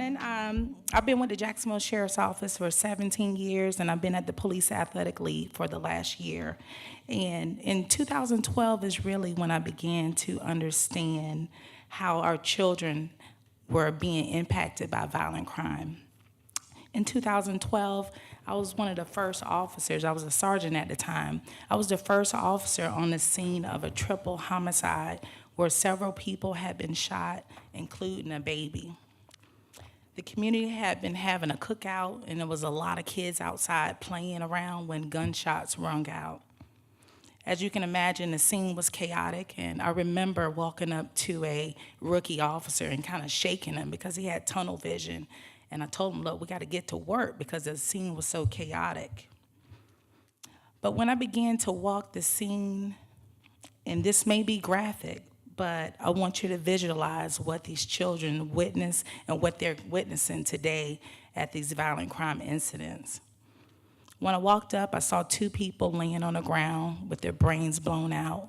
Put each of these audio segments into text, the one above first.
morning. I've been with the Jacksonville Sheriff's Office for 17 years, and I've been at the Police Athletic League for the last year. And in 2012 is really when I began to understand how our children were being impacted by violent crime. In 2012, I was one of the first officers. I was a sergeant at the time. I was the first officer on the scene of a triple homicide where several people had been shot, including a baby. The community had been having a cookout, and there was a lot of kids outside playing around when gunshots rung out. As you can imagine, the scene was chaotic, and I remember walking up to a rookie officer and kind of shaking him because he had tunnel vision. And I told him, look, we got to get to work because the scene was so chaotic. But when I began to walk the scene, and this may be graphic, but I want you to visualize what these children witness and what they're witnessing today at these violent crime incidents. When I walked up, I saw two people laying on the ground with their brains blown out.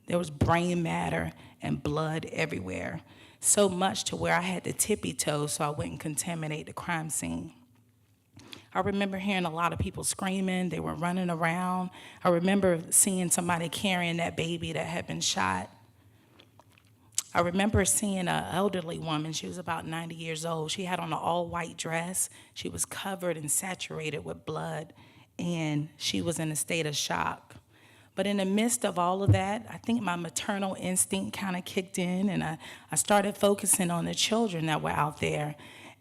There was brain matter and blood everywhere, so much to where I had to tippy toe so I wouldn't contaminate the crime scene. I remember hearing a lot of people screaming, they were running around. I remember seeing somebody carrying that baby that had been shot. I remember seeing an elderly woman. She was about 90 years old. She had on an all-white dress. She was covered and saturated with blood, and she was in a state of shock. But in the midst of all of that, I think my maternal instinct kind of kicked in, and I started focusing on the children that were out there.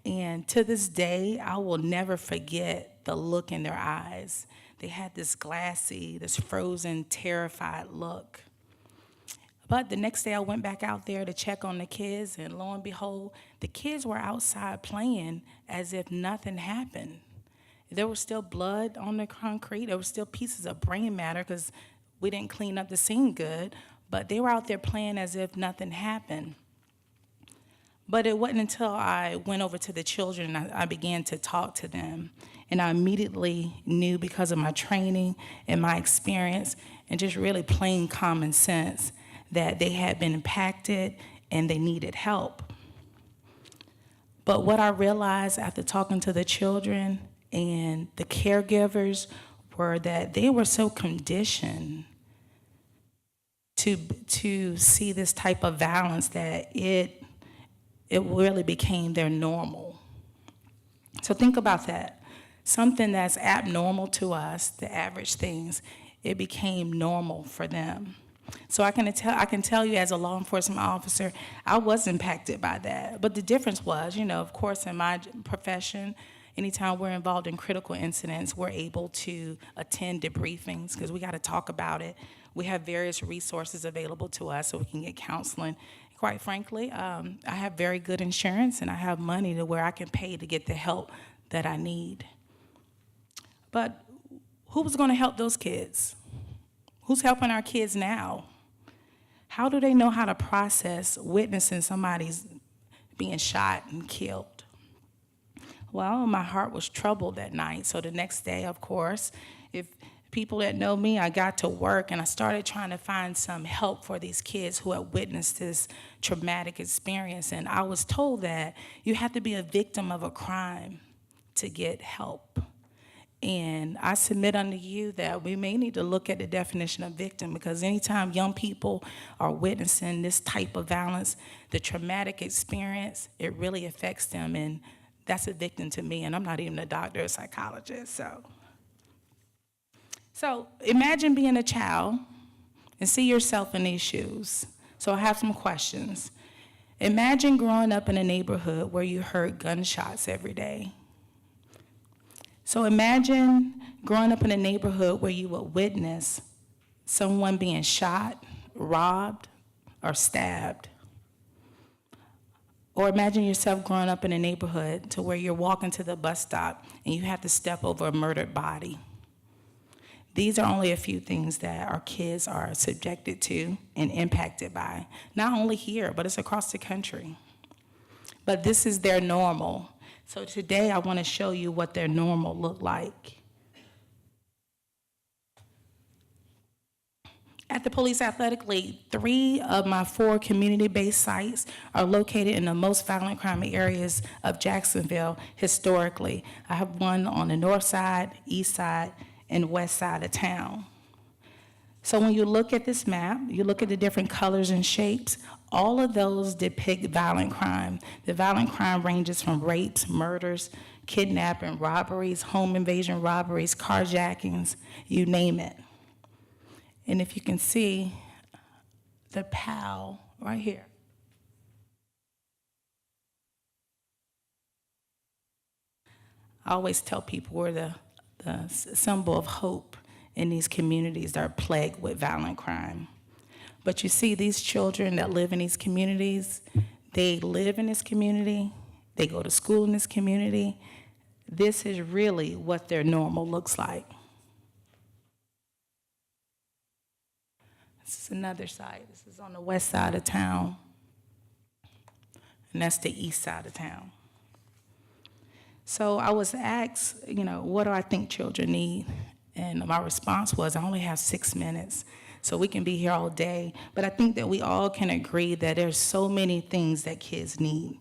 And to this day, I will never forget the look in their eyes. They had this glassy, this frozen, terrified look. But the next day I went back out there to check on the kids, and lo and behold, the kids were outside playing as if nothing happened. There was still blood on the concrete. There were still pieces of brain matter because we didn't clean up the scene good, but they were out there playing as if nothing happened. But it wasn't until I went over to the children and I began to talk to them. And I immediately knew, because of my training and my experience and just really plain common sense, that they had been impacted and they needed help. But what I realized after talking to the children and the caregivers were that they were so conditioned to see this type of violence that it really became their normal. So think about that. Something that's abnormal to us, the average things, it became normal for them. So I can tell you, as a law enforcement officer, I was impacted by that. But the difference was, of course, in my profession, anytime we're involved in critical incidents, we're able to attend debriefings because we got to talk about it. We have various resources available to us so we can get counseling. Quite frankly, I have very good insurance, and I have money to where I can pay to get the help that I need. But who was going to help those kids? Who's helping our kids now? How do they know how to process witnessing somebody's being shot and killed? Well, my heart was troubled that night. So the next day, of course, if people that know me, I got to work and I started trying to find some help for these kids who had witnessed this traumatic experience. And I was told that you have to be a victim of a crime to get help. And I submit unto you that we may need to look at the definition of victim, because anytime young people are witnessing this type of violence, the traumatic experience, it really affects them. And that's a victim to me, and I'm not even a doctor or psychologist. So imagine being a child and see yourself in these shoes. So I have some questions. Imagine growing up in a neighborhood where you heard gunshots every day. So imagine growing up in a neighborhood where you would witness someone being shot, robbed, or stabbed. Or imagine yourself growing up in a neighborhood to where you're walking to the bus stop and you have to step over a murdered body. These are only a few things that our kids are subjected to and impacted by. Not only here, but it's across the country. But this is their normal. So today I want to show you what their normal look like. At the Police Athletic League, 3 of my 4 community-based sites are located in the most violent crime areas of Jacksonville historically. I have one on the north side, east side, and west side of town. So when you look at this map, you look at the different colors and shapes, all of those depict violent crime. The violent crime ranges from rapes, murders, kidnapping, robberies, home invasion robberies, carjackings, you name it. And if you can see the POW right here. I always tell people we're the symbol of hope in these communities that are plagued with violent crime. But you see, these children that live in these communities, they live in this community, they go to school in this community. This is really what their normal looks like. This is another side. This is on the west side of town, and that's the east side of town. So I was asked, what do I think children need? And my response was, I only have 6 minutes, so we can be here all day. But I think that we all can agree that there's so many things that kids need.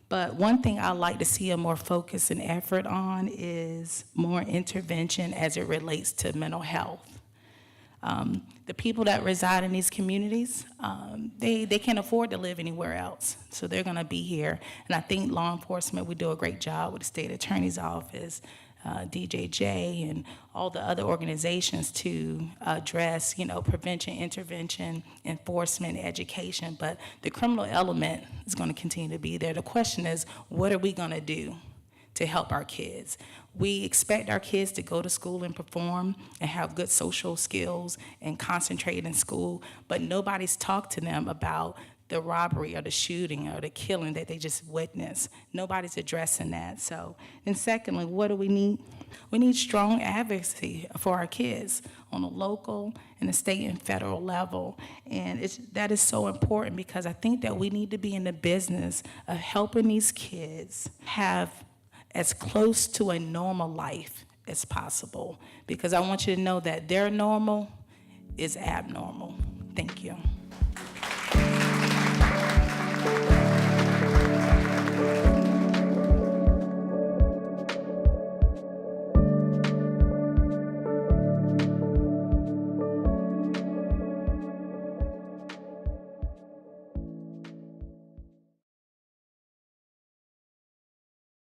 But one thing I like to see a more focus and effort on is more intervention as it relates to mental health. The people that reside in these communities, they can't afford to live anywhere else, so they're gonna be here. And I think law enforcement, we do a great job with the state attorney's office, DJJ, and all the other organizations to address, prevention, intervention, enforcement, education. But the criminal element is gonna continue to be there. The question is, what are we gonna do to help our kids? We expect our kids to go to school and perform and have good social skills and concentrate in school, but nobody's talked to them about the robbery or the shooting or the killing that they just witnessed. Nobody's addressing that. So, and secondly, what do we need? We need strong advocacy for our kids on a local and the state and federal level. And that is so important, because I think that we need to be in the business of helping these kids have as close to a normal life as possible, because I want you to know that their normal is abnormal. Thank you.